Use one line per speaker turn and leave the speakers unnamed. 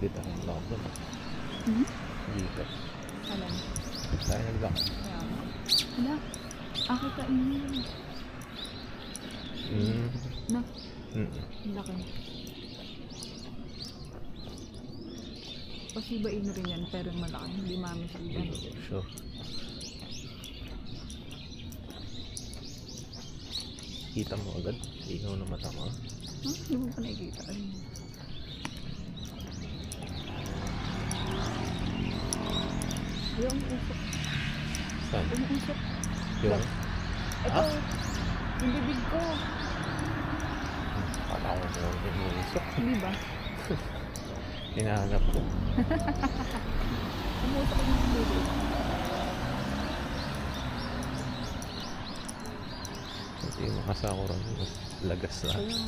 gilid ang lakad doon.
Hmm?
Dito.
Alam.
Tayo naglakad.
Kaya. Hala. Akit ka yun. Na. Ang laki. Kasi iba ino rin yan, pero malaki. Hindi mami sa ilan.
Sure. Kita mo agad. Ikaw na mata mo.
Huh? Hindi mo pa nakikita. Ano? Yung usok.
Saan?
Yung usok.
Yung?
Ito. Yung bibig ko.
Kala ko yung usok.
Hindi ba?
Hinahanap ko.
Umusok yung bibig.
Hindi makasako rin. Lagas na.
Ayun.